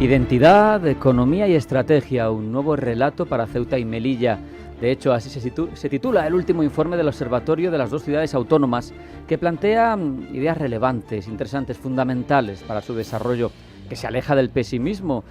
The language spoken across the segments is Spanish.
Identidad, economía y estrategia, un nuevo relato para Ceuta y Melilla. De hecho, así se titula el último informe del Observatorio de las dos ciudades autónomas, que plantea ideas relevantes, interesantes, fundamentales para su desarrollo, que se aleja del pesimismo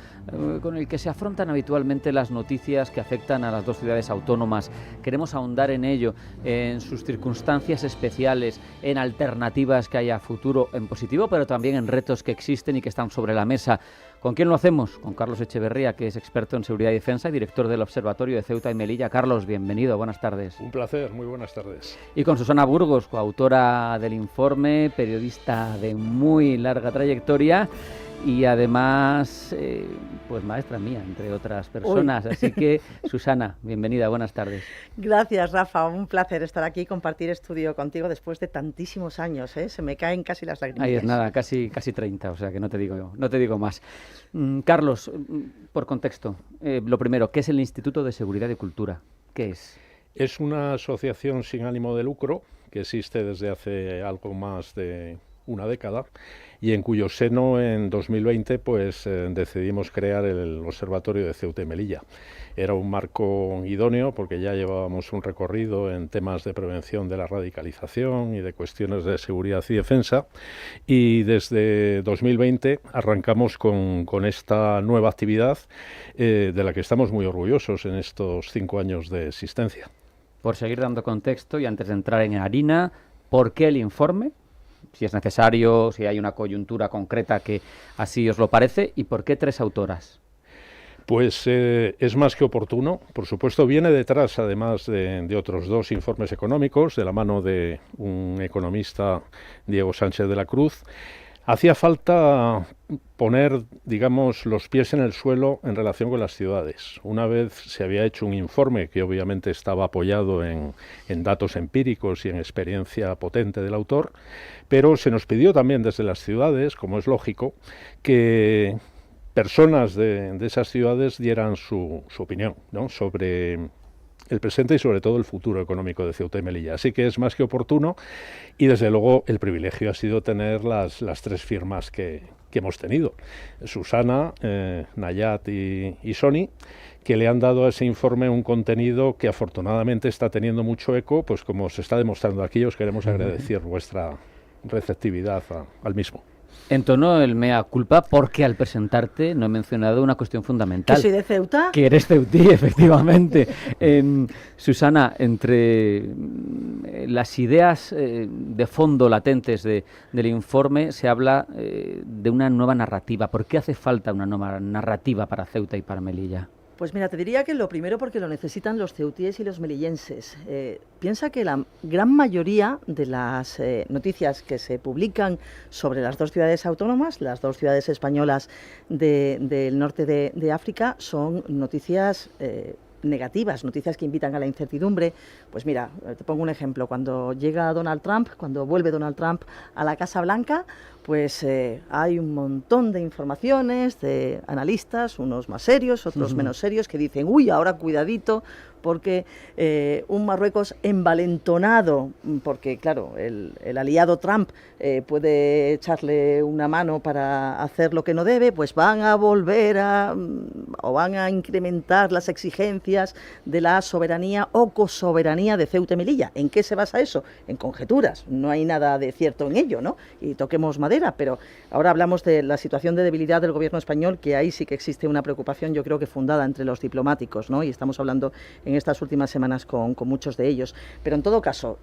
con el que se afrontan habitualmente las noticias que afectan a las dos ciudades autónomas. Queremos ahondar en ello, en sus circunstancias especiales, en alternativas que haya a futuro, en positivo, pero también en retos que existen y que están sobre la mesa. ¿Con quién lo hacemos? Con Carlos Echeverría, que es experto en seguridad y defensa y director del Observatorio de Ceuta y Melilla. Carlos, bienvenido, buenas tardes. Un placer, muy buenas tardes. Y con Susana Burgos, coautora del informe, periodista de muy larga trayectoria y además, pues maestra mía, entre otras personas. Uy. Así que, Susana, bienvenida, buenas tardes. Gracias, Rafa, un placer estar aquí y compartir estudio contigo después de tantísimos años, ¿eh? Se me caen casi las lágrimas. Ahí es nada, casi 30, o sea que no te digo más. Carlos, por contexto, lo primero, ¿qué es el Instituto de Seguridad y Cultura? ¿Qué es? Es una asociación sin ánimo de lucro que existe desde hace algo más de una década y en cuyo seno en 2020 decidimos crear el Observatorio de Ceuta y Melilla. Era un marco idóneo porque ya llevábamos un recorrido en temas de prevención de la radicalización y de cuestiones de seguridad y defensa, y desde 2020 arrancamos con esta nueva actividad de la que estamos muy orgullosos en estos 5 años de existencia. Por seguir dando contexto y antes de entrar en harina, ¿por qué el informe? Si es necesario, si hay una coyuntura concreta que así os lo parece, ¿y por qué 3 autoras? Pues es más que oportuno. Por supuesto, viene detrás, además de otros 2 informes económicos, de la mano de un economista, Diego Sánchez de la Cruz. Hacía falta poner, digamos, los pies en el suelo en relación con las ciudades. Una vez se había hecho un informe que obviamente estaba apoyado en datos empíricos y en experiencia potente del autor, pero se nos pidió también desde las ciudades, como es lógico, que personas de esas ciudades dieran su opinión, ¿no?, sobre el presente y sobre todo el futuro económico de Ceuta y Melilla. Así que es más que oportuno y desde luego el privilegio ha sido tener las 3 firmas que hemos tenido. Susana, Nayat y Sony, que le han dado a ese informe un contenido que afortunadamente está teniendo mucho eco, pues como se está demostrando aquí. Os queremos agradecer vuestra receptividad al mismo. Entonó el mea culpa porque al presentarte no he mencionado una cuestión fundamental. ¿Que soy de Ceuta? Que eres ceutí, efectivamente. Susana, entre las ideas de fondo latentes del informe se habla de una nueva narrativa. ¿Por qué hace falta una nueva narrativa para Ceuta y para Melilla? Pues mira, te diría que lo primero porque lo necesitan los ceutíes y los melillenses. Piensa que la gran mayoría de las noticias que se publican sobre las 2 ciudades autónomas, las 2 ciudades españolas del norte de África, son noticias negativas, noticias que invitan a la incertidumbre. Pues mira, te pongo un ejemplo. Cuando vuelve Donald Trump a la Casa Blanca, pues hay un montón de informaciones de analistas, unos más serios, otros menos serios, que dicen, uy, ahora cuidadito, porque un Marruecos envalentonado, porque claro, el aliado Trump puede echarle una mano para hacer lo que no debe, pues van a volver o van a incrementar las exigencias de la soberanía o cosoberanía de Ceuta y Melilla. ¿En qué se basa eso? En conjeturas, no hay nada de cierto en ello, ¿no? Y toquemos madera, pero ahora hablamos de la situación de debilidad del gobierno español, que ahí sí que existe una preocupación, yo creo que fundada entre los diplomáticos, ¿no? Y estamos hablando en estas últimas semanas con muchos de ellos. Pero en todo caso,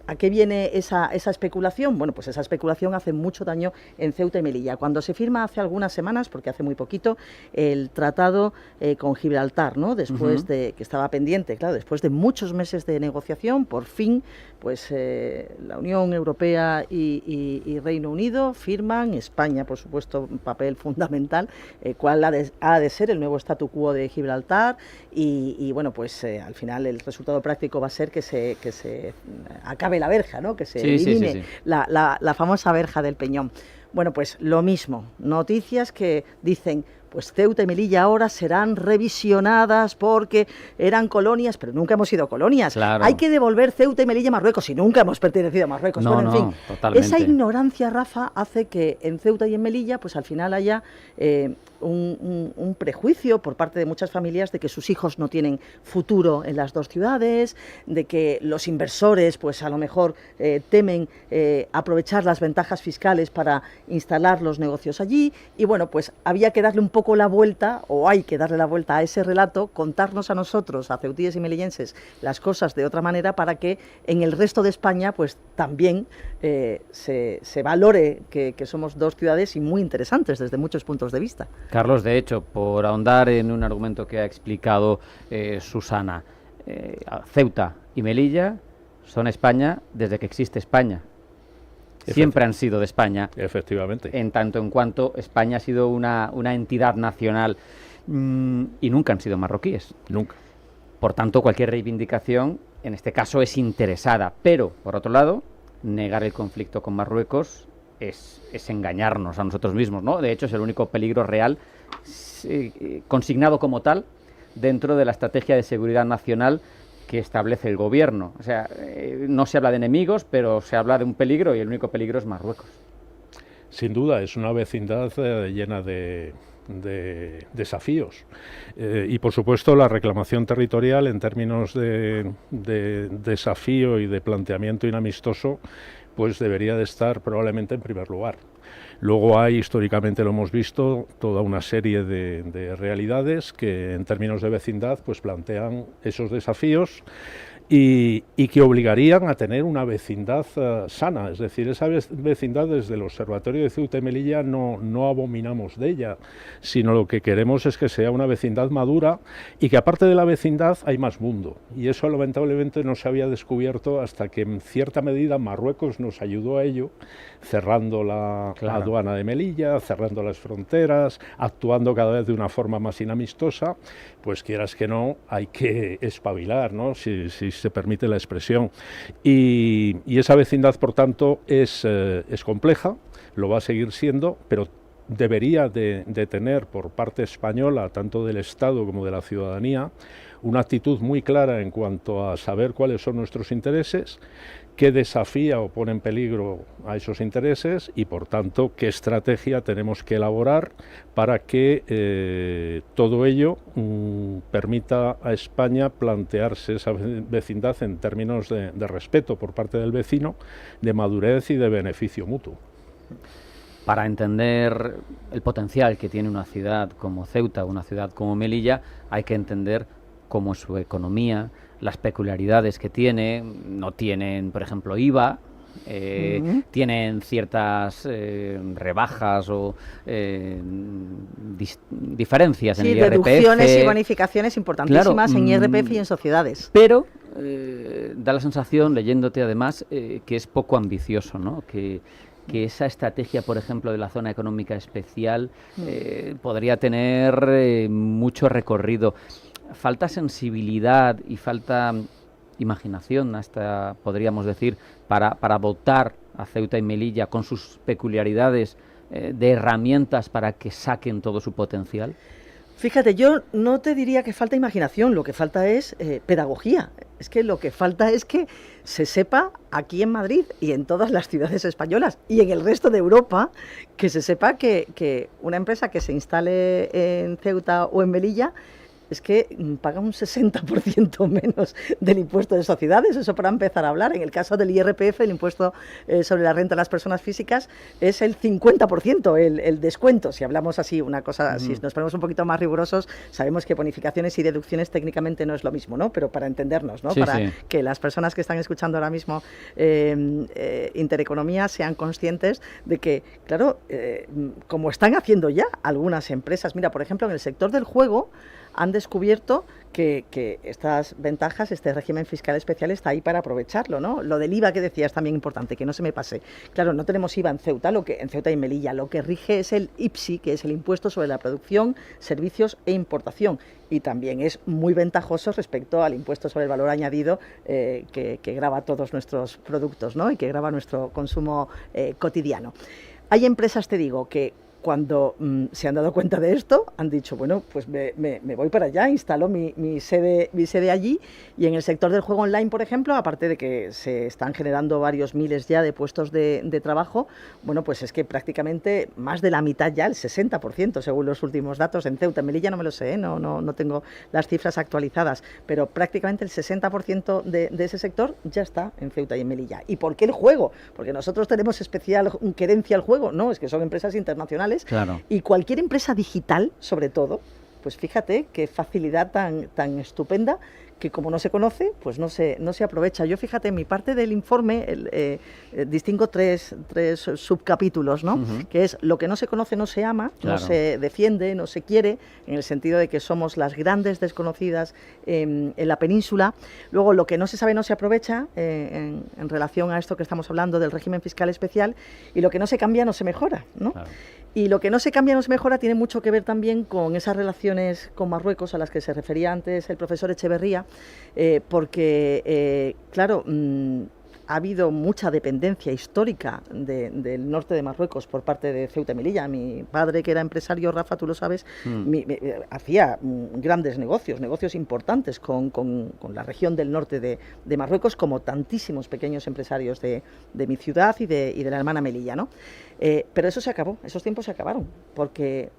¿a qué viene esa especulación? Bueno, pues esa especulación hace mucho daño en Ceuta y Melilla. Cuando se firma hace algunas semanas, porque hace muy poquito, el tratado con Gibraltar, ¿no? Después de que estaba pendiente, claro, después de muchos meses de negociación, por fin, pues la Unión Europea y Reino Unido firman, España, por supuesto, un papel fundamental, cuál ha de ser el nuevo statu quo de Gibraltar y bueno, pues al final el resultado práctico va a ser que se acabe la verja, ¿no? Que se elimine la famosa verja del Peñón. Bueno, pues lo mismo, noticias que dicen, pues Ceuta y Melilla ahora serán revisionadas porque eran colonias, pero nunca hemos sido colonias. Claro. Hay que devolver Ceuta y Melilla a Marruecos y nunca hemos pertenecido a Marruecos. No, bueno, en fin, totalmente. esa ignorancia, Rafa, hace que en Ceuta y en Melilla, pues al final haya un prejuicio por parte de muchas familias de que sus hijos no tienen futuro en las dos ciudades, de que los inversores, pues a lo mejor temen aprovechar las ventajas fiscales para instalar los negocios allí, y bueno, pues había que darle un poco la vuelta, o hay que darle la vuelta a ese relato, contarnos a nosotros, a ceutíes y melillenses, las cosas de otra manera para que en el resto de España, pues también se valore que somos dos ciudades y muy interesantes desde muchos puntos de vista. Carlos, de hecho, por ahondar en un argumento que ha explicado Susana, Ceuta y Melilla son España desde que existe España. Siempre han sido de España. Efectivamente. En tanto en cuanto España ha sido una entidad nacional y nunca han sido marroquíes. Nunca. Por tanto, cualquier reivindicación, en este caso, es interesada. Pero, por otro lado, negar el conflicto con Marruecos es engañarnos a nosotros mismos, ¿no? De hecho, es el único peligro real consignado como tal dentro de la estrategia de seguridad nacional que establece el gobierno. O sea, no se habla de enemigos, pero se habla de un peligro y el único peligro es Marruecos. Sin duda, es una vecindad llena de desafíos y por supuesto la reclamación territorial en términos de desafío y de planteamiento inamistoso pues debería de estar probablemente en primer lugar. Luego hay, históricamente lo hemos visto, toda una serie de realidades que en términos de vecindad pues plantean esos desafíos y que obligarían a tener una vecindad sana, es decir, esa vecindad desde el Observatorio de Ceuta y Melilla no abominamos de ella, sino lo que queremos es que sea una vecindad madura y que aparte de la vecindad hay más mundo, y eso lamentablemente no se había descubierto hasta que en cierta medida Marruecos nos ayudó a ello, cerrando la aduana de Melilla, cerrando las fronteras, actuando cada vez de una forma más inamistosa, pues quieras que no, hay que espabilar, ¿no? Si se permite la expresión. Y esa vecindad, por tanto, es compleja, lo va a seguir siendo, pero debería de tener por parte española, tanto del Estado como de la ciudadanía, una actitud muy clara en cuanto a saber cuáles son nuestros intereses, qué desafía o pone en peligro a esos intereses y, por tanto, qué estrategia tenemos que elaborar para que todo ello permita a España plantearse esa vecindad en términos de respeto por parte del vecino, de madurez y de beneficio mutuo. Para entender el potencial que tiene una ciudad como Ceuta, una ciudad como Melilla, hay que entender cómo es su economía, las peculiaridades que tiene. No tienen, por ejemplo, IVA, tienen ciertas rebajas o diferencias en el IRPF. Deducciones y bonificaciones importantísimas, claro, en IRPF y en sociedades. Pero da la sensación, leyéndote además, que es poco ambicioso, ¿no? Que esa estrategia, por ejemplo, de la zona económica especial podría tener mucho recorrido. Falta sensibilidad y falta imaginación, hasta podríamos decir, para dotar a Ceuta y Melilla con sus peculiaridades de herramientas para que saquen todo su potencial. Fíjate, yo no te diría que falta imaginación, lo que falta es pedagogía. Es que lo que falta es que se sepa aquí en Madrid y en todas las ciudades españolas y en el resto de Europa, que se sepa que una empresa que se instale en Ceuta o en Melilla es que paga un 60% menos del impuesto de sociedades, eso para empezar a hablar. En el caso del IRPF, el impuesto sobre la renta de las personas físicas, es el 50% el descuento. Si hablamos así, una cosa, si nos ponemos un poquito más rigurosos, sabemos que bonificaciones y deducciones técnicamente no es lo mismo, ¿no? Pero para entendernos, ¿no? Sí, para sí. que las personas que están escuchando ahora mismo Intereconomía sean conscientes de que, claro, como están haciendo ya algunas empresas, mira, por ejemplo, en el sector del juego, han descubierto que estas ventajas, este régimen fiscal especial está ahí para aprovecharlo, ¿no? Lo del IVA que decías es también importante, que no se me pase. Claro, no tenemos IVA en Ceuta, en Ceuta y Melilla, lo que rige es el IPSI, que es el impuesto sobre la producción, servicios e importación. Y también es muy ventajoso respecto al impuesto sobre el valor añadido que grava todos nuestros productos, ¿no? Y que grava nuestro consumo cotidiano. Hay empresas, te digo, que cuando se han dado cuenta de esto, han dicho, bueno, pues me voy para allá, instalo mi sede allí, y en el sector del juego online, por ejemplo, aparte de que se están generando varios miles ya de puestos de trabajo, bueno, pues es que prácticamente más de la mitad ya, el 60%, según los últimos datos, en Ceuta, en Melilla no me lo sé, no tengo las cifras actualizadas, pero prácticamente el 60% de ese sector ya está en Ceuta y en Melilla. ¿Y por qué el juego? Porque nosotros tenemos especial querencia al juego, no, es que son empresas internacionales. Claro. Y cualquier empresa digital, sobre todo, pues fíjate qué facilidad tan estupenda, que como no se conoce, pues no se aprovecha. Yo, fíjate, en mi parte del informe distingo tres subcapítulos, ¿no? Que es lo que no se conoce no se ama, no se defiende, no se quiere, en el sentido de que somos las grandes desconocidas en la península. Luego, lo que no se sabe no se aprovecha, en relación a esto que estamos hablando del régimen fiscal especial, y lo que no se cambia no se mejora, ¿no? Claro. Y lo que no se cambia, no se mejora, tiene mucho que ver también con esas relaciones con Marruecos a las que se refería antes el profesor Echeverría, porque, claro, ha habido mucha dependencia histórica del norte de Marruecos por parte de Ceuta y Melilla. Mi padre, que era empresario, Rafa, tú lo sabes, hacía grandes negocios importantes con la región del norte de Marruecos, como tantísimos pequeños empresarios de mi ciudad y de la hermana Melilla, ¿no? Pero eso se acabó, esos tiempos se acabaron, porque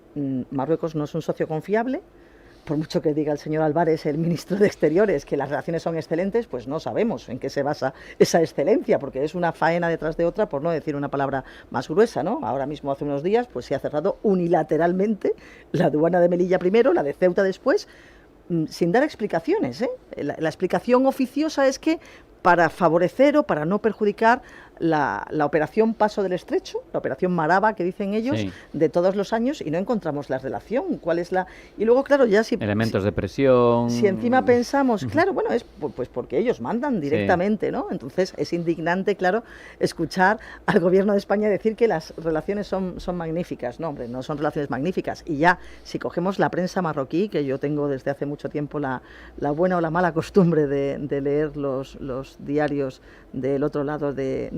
Marruecos no es un socio confiable. Por mucho que diga el señor Álvarez, el ministro de Exteriores, que las relaciones son excelentes, pues no sabemos en qué se basa esa excelencia, porque es una faena detrás de otra, por no decir una palabra más gruesa, ¿no? Ahora mismo, hace unos días, pues se ha cerrado unilateralmente la aduana de Melilla primero, la de Ceuta después, sin dar explicaciones, ¿eh? La explicación oficiosa es que para favorecer o para no perjudicar la operación Paso del Estrecho, la operación Maraba, que dicen ellos, de todos los años, y no encontramos la relación. ¿Cuál es la...? Y luego, claro, ya si... Elementos de presión... Si encima pensamos, claro, bueno, es pues porque ellos mandan directamente, ¿no? Entonces es indignante, claro, escuchar al gobierno de España decir que las relaciones son magníficas. No, hombre, no son relaciones magníficas. Y ya, si cogemos la prensa marroquí, que yo tengo desde hace mucho tiempo la buena o la mala costumbre de leer los diarios del otro lado de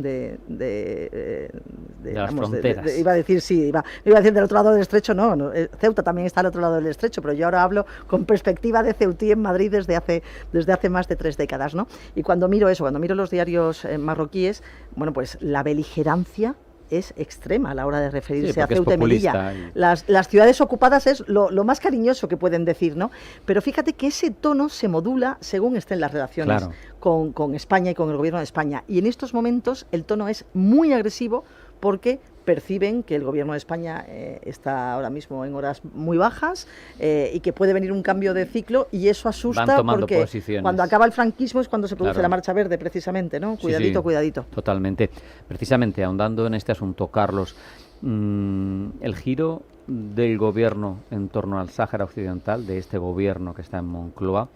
las fronteras. Iba a decir, iba a decir del otro lado del estrecho, no, Ceuta también está al otro lado del estrecho, pero yo ahora hablo con perspectiva de ceutí en Madrid desde hace más de 3 décadas, ¿no? Y cuando miro los diarios marroquíes, bueno, pues la beligerancia es extrema a la hora de referirse a Ceuta y Melilla. Las ciudades ocupadas es lo más cariñoso que pueden decir, ¿no? Pero fíjate que ese tono se modula según estén las relaciones con España y con el gobierno de España. Y en estos momentos el tono es muy agresivo, porque perciben que el gobierno de España está ahora mismo en horas muy bajas, y que puede venir un cambio de ciclo, y eso asusta, porque posiciones. Cuando acaba el franquismo es cuando se produce la Marcha Verde, precisamente, ¿no? Cuidadito, cuidadito. Totalmente. Precisamente, ahondando en este asunto, Carlos, el giro del gobierno en torno al Sáhara Occidental, de este gobierno que está en Moncloa,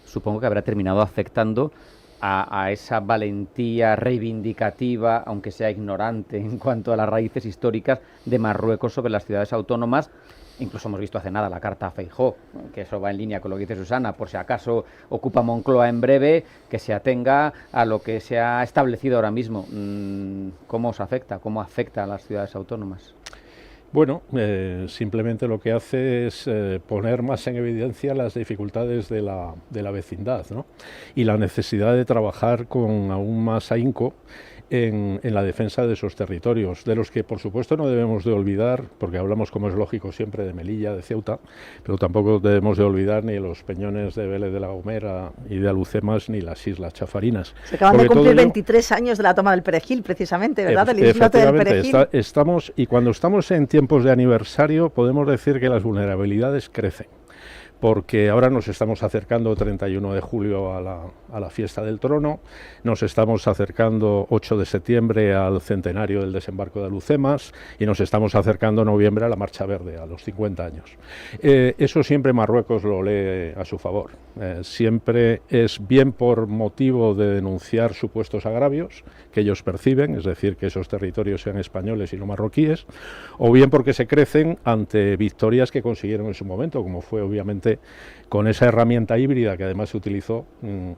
supongo que habrá terminado afectando a esa valentía reivindicativa, aunque sea ignorante en cuanto a las raíces históricas de Marruecos sobre las ciudades autónomas. Incluso hemos visto hace nada la carta a Feijóo, que eso va en línea con lo que dice Susana, por si acaso ocupa Moncloa en breve, que se atenga a lo que se ha establecido ahora mismo. ¿Cómo os afecta? ¿Cómo afecta a las ciudades autónomas? Bueno, simplemente lo que hace es poner más en evidencia las dificultades de la vecindad, ¿no? Y la necesidad de trabajar con aún más ahínco en la defensa de esos territorios, de los que por supuesto no debemos de olvidar, porque hablamos, como es lógico, siempre de Melilla, de Ceuta, pero tampoco debemos de olvidar ni los peñones de Vélez de la Gomera y de Alucemas, ni las Islas Chafarinas. Se acaban de cumplir 23 años de la toma del Perejil, precisamente, ¿verdad? Del islote del Perejil. Y cuando estamos en tiempos de aniversario, podemos decir que las vulnerabilidades crecen, porque ahora nos estamos acercando 31 de julio a la fiesta del trono, nos estamos acercando 8 de septiembre al centenario del desembarco de Alucemas, y nos estamos acercando en noviembre a la Marcha Verde, a los 50 años. Eso siempre Marruecos lo lee a su favor. Siempre es bien por motivo de denunciar supuestos agravios que ellos perciben, es decir, que esos territorios sean españoles y no marroquíes, o bien porque se crecen ante victorias que consiguieron en su momento, como fue obviamente con esa herramienta híbrida que además se utilizó,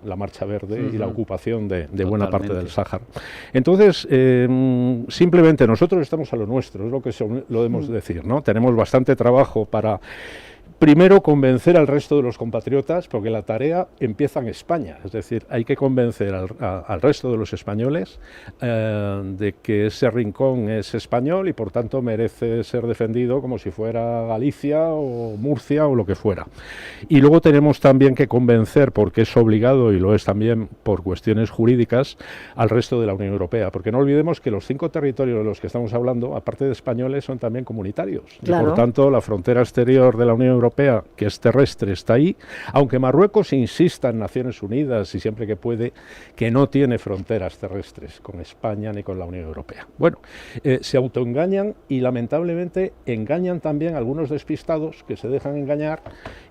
la Marcha Verde y la ocupación de buena parte del Sáhara. Entonces, simplemente nosotros estamos a lo nuestro, es lo que lo debemos decir, ¿no? Tenemos bastante trabajo para, primero, convencer al resto de los compatriotas, porque la tarea empieza en España, es decir, hay que convencer al resto de los españoles de que ese rincón es español y por tanto merece ser defendido como si fuera Galicia o Murcia o lo que fuera. Y luego tenemos también que convencer, porque es obligado y lo es también por cuestiones jurídicas, al resto de la Unión Europea, porque no olvidemos que los 5 territorios de los que estamos hablando, aparte de españoles, son también comunitarios. Claro. Y por tanto, la frontera exterior de la Unión Europea, que es terrestre, está ahí, aunque Marruecos insista en Naciones Unidas y siempre que puede que no tiene fronteras terrestres con España ni con la Unión Europea. Bueno, se autoengañan y lamentablemente engañan también a algunos despistados que se dejan engañar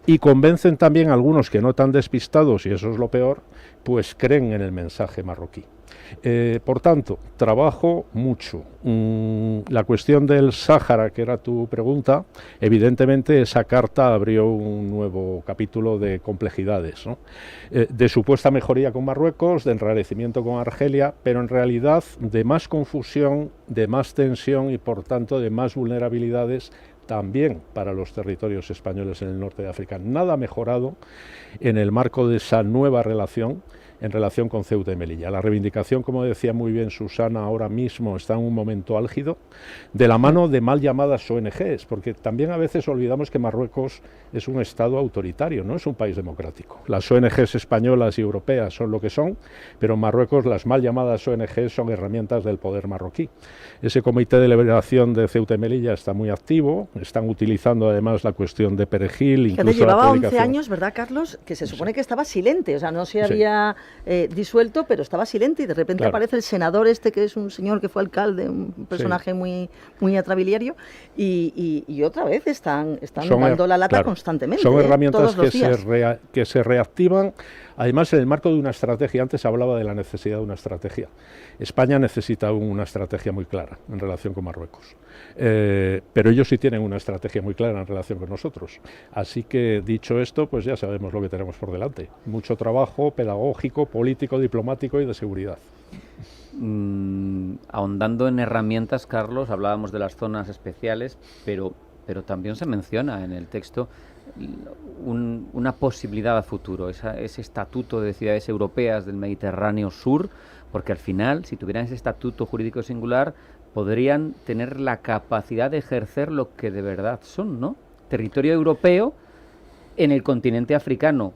y convencen también a algunos que no tan despistados, y eso es lo peor, pues creen en el mensaje marroquí. Por tanto, trabajo mucho. La cuestión del Sáhara, que era tu pregunta, evidentemente esa carta abrió un nuevo capítulo de complejidades, ¿no? De supuesta mejoría con Marruecos, de enrarecimiento con Argelia, pero en realidad de más confusión, de más tensión y por tanto de más vulnerabilidades también para los territorios españoles en el norte de África. Nada ha mejorado en el marco de esa nueva relación, en relación con Ceuta y Melilla. La reivindicación, como decía muy bien Susana, ahora mismo está en un momento álgido, de la mano de mal llamadas ONGs, porque también a veces olvidamos que Marruecos es un Estado autoritario, no es un país democrático. Las ONGs españolas y europeas son lo que son, pero en Marruecos las mal llamadas ONGs son herramientas del poder marroquí. Ese Comité de Liberación de Ceuta y Melilla está muy activo, están utilizando además la cuestión de Perejil, incluso llevaba 11 años, ¿verdad, Carlos? Que se supone que estaba silente, o sea, no se había disuelto, pero estaba silente y de repente aparece el senador este, que es un señor que fue alcalde, un personaje muy atrabiliario, y otra vez están dando la lata constantemente. Son herramientas que se reactivan, además en el marco de una estrategia. Antes hablaba de la necesidad de una estrategia. España necesita una estrategia muy clara en relación con Marruecos, pero ellos sí tienen una estrategia muy clara en relación con nosotros. Así que, dicho esto, pues ya sabemos lo que tenemos por delante. Mucho trabajo pedagógico, político, diplomático y de seguridad. Ahondando en herramientas, Carlos, hablábamos de las zonas especiales, pero también se menciona en el texto una posibilidad a futuro, ese estatuto de ciudades europeas del Mediterráneo Sur, porque al final, si tuvieran ese estatuto jurídico singular, podrían tener la capacidad de ejercer lo que de verdad son, ¿no? Territorio europeo en el continente africano,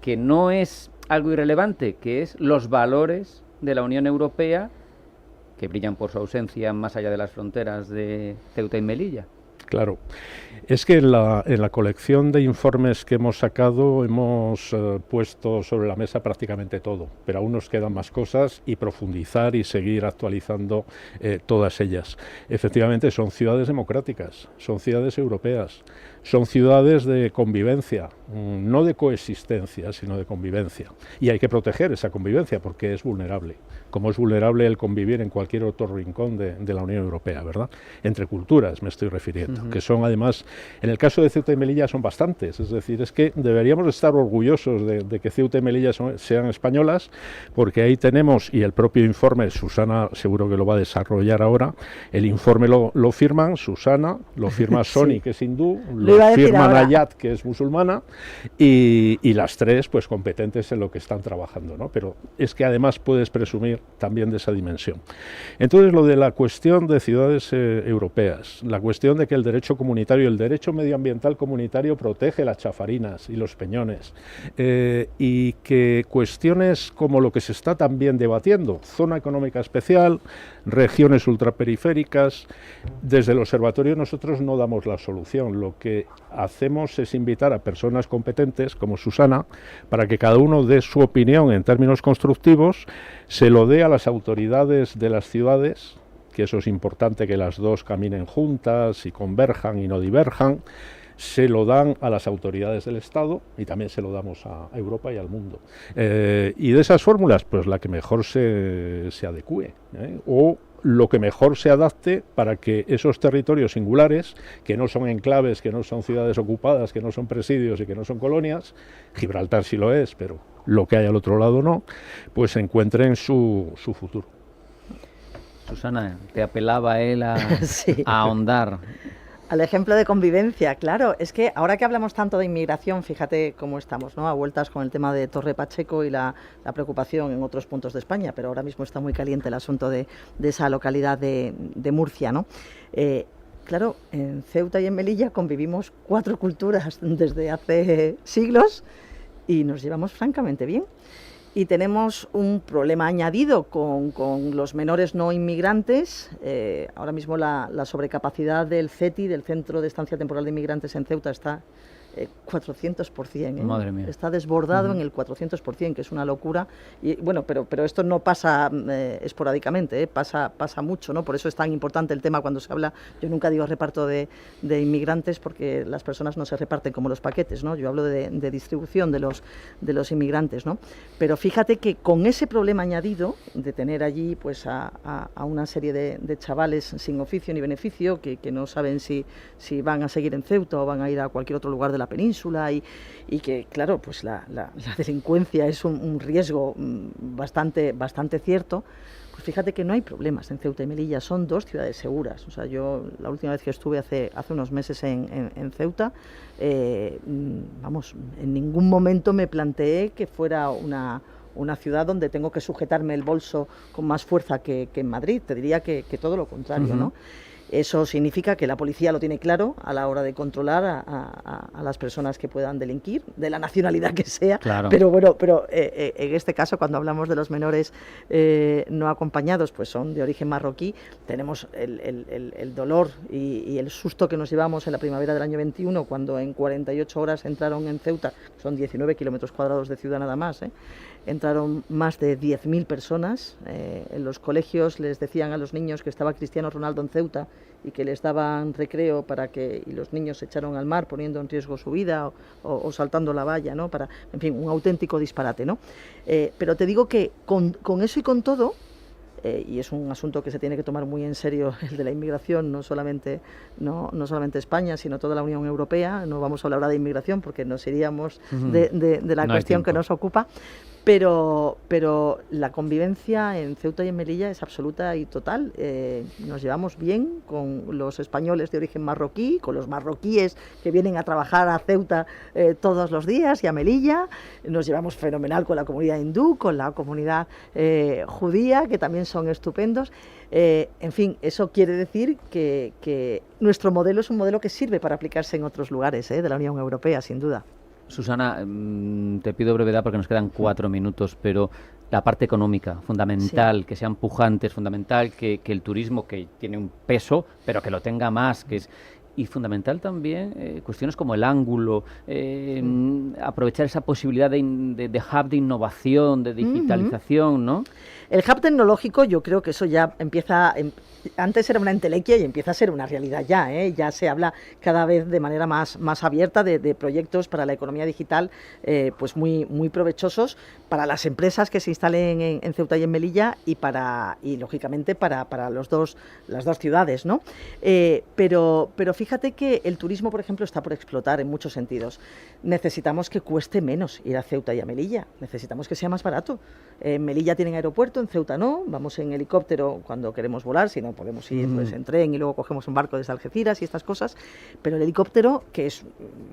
que no es algo irrelevante, que es los valores de la Unión Europea, que brillan por su ausencia más allá de las fronteras de Ceuta y Melilla. Claro, es que en la colección de informes que hemos sacado hemos puesto sobre la mesa prácticamente todo, pero aún nos quedan más cosas y profundizar y seguir actualizando todas ellas. Efectivamente, son ciudades democráticas, son ciudades europeas, son ciudades de convivencia, no de coexistencia, sino de convivencia. Y hay que proteger esa convivencia porque es vulnerable, como es vulnerable el convivir en cualquier otro rincón de la Unión Europea, ¿verdad? Entre culturas me estoy refiriendo, que son además, en el caso de Ceuta y Melilla son bastantes, es decir, es que deberíamos estar orgullosos de que Ceuta y Melilla sean españolas, porque ahí tenemos, y el propio informe, Susana seguro que lo va a desarrollar ahora, el informe lo firman Susana, lo firma Sony, que es hindú, lo firma Nayat, que es musulmana, y las tres pues competentes en lo que están trabajando, ¿no? Pero es que además puedes presumir también de esa dimensión. Entonces, lo de la cuestión de ciudades europeas, la cuestión de que el derecho comunitario, el derecho medioambiental comunitario protege las chafarinas y los peñones, y que cuestiones como lo que se está también debatiendo, zona económica especial, regiones ultraperiféricas, desde el observatorio nosotros no damos la solución, lo que hacemos es invitar a personas competentes como Susana para que cada uno dé su opinión en términos constructivos, se lo dé a las autoridades de las ciudades, que eso es importante, que las dos caminen juntas y converjan y no diverjan, se lo dan a las autoridades del Estado y también se lo damos a Europa y al mundo. Y de esas fórmulas, pues la que mejor se adecúe, o lo que mejor se adapte para que esos territorios singulares, que no son enclaves, que no son ciudades ocupadas, que no son presidios y que no son colonias, Gibraltar sí lo es, pero lo que hay al otro lado no, pues encuentren su futuro. Susana, te apelaba él sí. a ahondar. Al ejemplo de convivencia, claro. Es que ahora que hablamos tanto de inmigración, fíjate cómo estamos, ¿no? A vueltas con el tema de Torre Pacheco y la preocupación en otros puntos de España, pero ahora mismo está muy caliente el asunto de esa localidad de Murcia, ¿no? Claro, en Ceuta y en Melilla convivimos 4 culturas desde hace siglos y nos llevamos francamente bien. Y tenemos un problema añadido con los menores no inmigrantes. Ahora mismo la sobrecapacidad del CETI, del Centro de Estancia Temporal de Inmigrantes en Ceuta, está 400%. Madre mía. Está desbordado en el 400%, que es una locura. Y bueno, pero esto no pasa esporádicamente, pasa mucho, ¿no? Por eso es tan importante el tema cuando se habla. Yo nunca digo reparto de inmigrantes porque las personas no se reparten como los paquetes, ¿no? Yo hablo de distribución de los inmigrantes, ¿no? Pero fíjate que con ese problema añadido de tener allí pues a una serie de chavales sin oficio ni beneficio que no saben si van a seguir en Ceuta o van a ir a cualquier otro lugar de la península y que, claro, pues la delincuencia es un riesgo bastante cierto, pues fíjate que no hay problemas en Ceuta y Melilla, son 2 ciudades seguras. O sea, yo la última vez que estuve hace unos meses en Ceuta, vamos, en ningún momento me planteé que fuera una ciudad donde tengo que sujetarme el bolso con más fuerza que en Madrid. Te diría que todo lo contrario, ¿no? Eso significa que la policía lo tiene claro a la hora de controlar a las personas que puedan delinquir, de la nacionalidad que sea. Claro. Pero bueno, en este caso, cuando hablamos de los menores no acompañados, pues son de origen marroquí, tenemos el dolor y el susto que nos llevamos en la primavera del año 21, cuando en 48 horas entraron en Ceuta, son 19 kilómetros cuadrados de ciudad nada más, entraron más de 10.000 personas. En los colegios les decían a los niños que estaba Cristiano Ronaldo en Ceuta y que les daban recreo y los niños se echaron al mar poniendo en riesgo su vida o saltando la valla, ¿no? En fin, un auténtico disparate, ¿no? Pero te digo que con eso y con todo, y es un asunto que se tiene que tomar muy en serio, el de la inmigración, no solamente España, sino toda la Unión Europea. No vamos a hablar ahora de inmigración porque nos iríamos de la cuestión que nos ocupa, pero la convivencia en Ceuta y en Melilla es absoluta y total. Nos llevamos bien con los españoles de origen marroquí, con los marroquíes que vienen a trabajar a Ceuta todos los días y a Melilla. Nos llevamos fenomenal con la comunidad hindú, con la comunidad judía, que también son estupendos. En fin, eso quiere decir que nuestro modelo es un modelo que sirve para aplicarse en otros lugares de la Unión Europea, sin duda. Susana, te pido brevedad porque nos quedan 4 minutos, pero la parte económica, fundamental, sí, que sean pujantes, fundamental que el turismo, que tiene un peso, pero que lo tenga más, que es... Y fundamental también cuestiones como el ángulo, aprovechar esa posibilidad de hub de innovación, de digitalización, ¿no? El hub tecnológico, yo creo que eso ya empieza... Antes era una entelequia y empieza a ser una realidad ya, ya se habla cada vez de manera más abierta de proyectos para la economía digital pues muy provechosos para las empresas que se instalen en Ceuta y en Melilla y lógicamente para las dos ciudades, ¿no? Pero fíjate que el turismo, por ejemplo, está por explotar en muchos sentidos. Necesitamos que cueste menos ir a Ceuta y a Melilla, necesitamos que sea más barato. En Melilla tienen aeropuerto, en Ceuta no, vamos en helicóptero cuando queremos volar, si no podemos ir pues, en tren y luego cogemos un barco desde Algeciras y estas cosas, pero el helicóptero, que es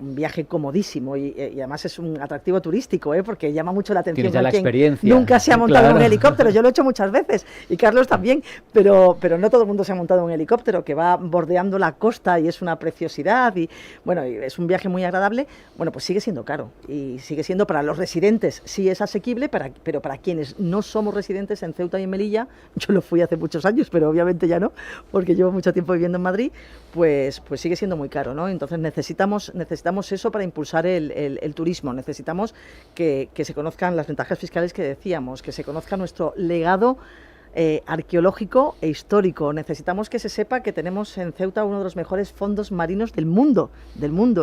un viaje comodísimo y además es un atractivo turístico, porque llama mucho la atención. Tienes ya la experiencia. Nunca se ha montado en un helicóptero, yo lo he hecho muchas veces y Carlos también, pero no todo el mundo se ha montado en un helicóptero que va bordeando la costa y es una preciosidad y bueno, es un viaje muy agradable. Bueno, pues sigue siendo caro y sigue siendo para los residentes, sí es asequible, pero para quienes no somos residentes en Ceuta y en Melilla, yo lo fui hace muchos años, pero obviamente ya no, porque llevo mucho tiempo viviendo en Madrid, pues sigue siendo muy caro, ¿no? Entonces necesitamos eso para impulsar el turismo, necesitamos que se conozcan las ventajas fiscales que decíamos, que se conozca nuestro legado arqueológico e histórico. Necesitamos que se sepa que tenemos en Ceuta uno de los mejores fondos marinos del mundo,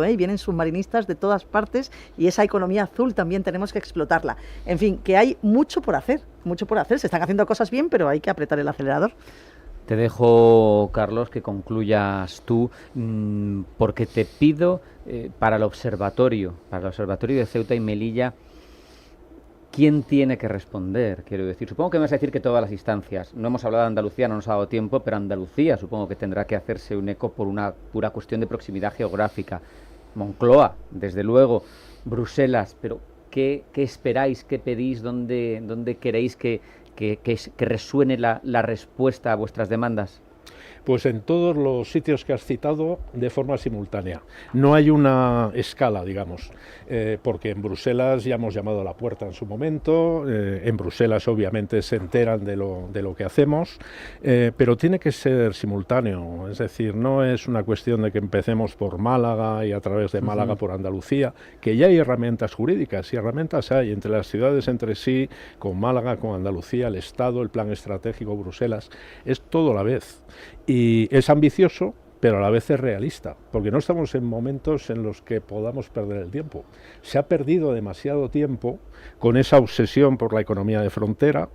y vienen submarinistas de todas partes, y esa economía azul también tenemos que explotarla. En fin, que hay mucho por hacer, se están haciendo cosas bien, pero hay que apretar el acelerador. Te dejo, Carlos, que concluyas tú, porque te pido para el observatorio de Ceuta y Melilla, ¿quién tiene que responder? Quiero decir, supongo que me vas a decir que todas las instancias. No hemos hablado de Andalucía, no nos ha dado tiempo, pero Andalucía supongo que tendrá que hacerse un eco por una pura cuestión de proximidad geográfica. Moncloa, desde luego, Bruselas, pero ¿qué esperáis, qué pedís, dónde queréis que resuene la respuesta a vuestras demandas? Pues en todos los sitios que has citado de forma simultánea. No hay una escala, digamos, porque en Bruselas ya hemos llamado a la puerta en su momento, en Bruselas obviamente se enteran de lo que hacemos, pero tiene que ser simultáneo, es decir, no es una cuestión de que empecemos por Málaga y a través de Málaga por Andalucía, que ya hay herramientas jurídicas y herramientas hay entre las ciudades entre sí, con Málaga, con Andalucía, el Estado, el plan estratégico, Bruselas, es todo a la vez. Y es ambicioso, pero a la vez es realista, porque no estamos en momentos en los que podamos perder el tiempo. Se ha perdido demasiado tiempo con esa obsesión por la economía de frontera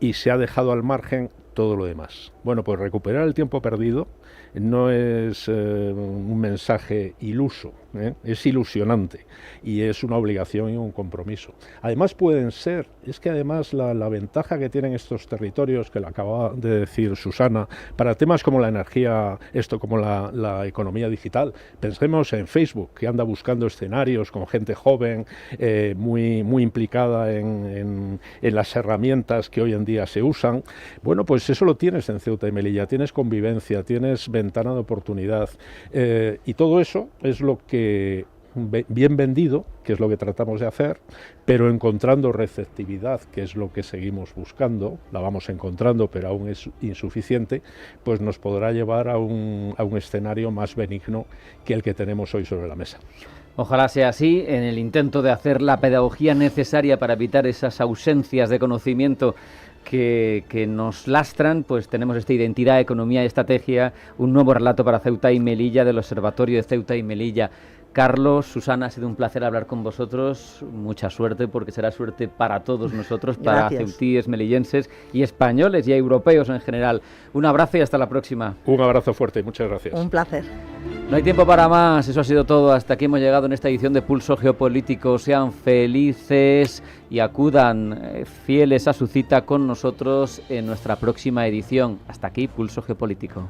y se ha dejado al margen todo lo demás. Bueno, pues recuperar el tiempo perdido no es un mensaje iluso, es ilusionante y es una obligación y un compromiso. Además es que además la ventaja que tienen estos territorios, que lo acaba de decir Susana, para temas como la energía, como la economía digital, pensemos en Facebook, que anda buscando escenarios con gente joven, muy implicada en las herramientas que hoy en día se usan. Bueno, pues eso lo tienes en Ceuta y Melilla, tienes convivencia, tienes ventana de oportunidad, y todo eso es lo que bien vendido, que es lo que tratamos de hacer, pero encontrando receptividad, que es lo que seguimos buscando, la vamos encontrando, pero aún es insuficiente, pues nos podrá llevar a un escenario más benigno que el que tenemos hoy sobre la mesa. Ojalá sea así, en el intento de hacer la pedagogía necesaria para evitar esas ausencias de conocimiento que nos lastran, pues tenemos esta identidad, economía y estrategia, un nuevo relato para Ceuta y Melilla del Observatorio de Ceuta y Melilla. Carlos, Susana, ha sido un placer hablar con vosotros, mucha suerte, porque será suerte para todos nosotros, para ceutíes, melillenses y españoles y europeos en general. Un abrazo y hasta la próxima. Un abrazo fuerte y muchas gracias. Un placer. No hay tiempo para más, eso ha sido todo. Hasta aquí hemos llegado en esta edición de Pulso Geopolítico. Sean felices y acudan fieles a su cita con nosotros en nuestra próxima edición. Hasta aquí Pulso Geopolítico.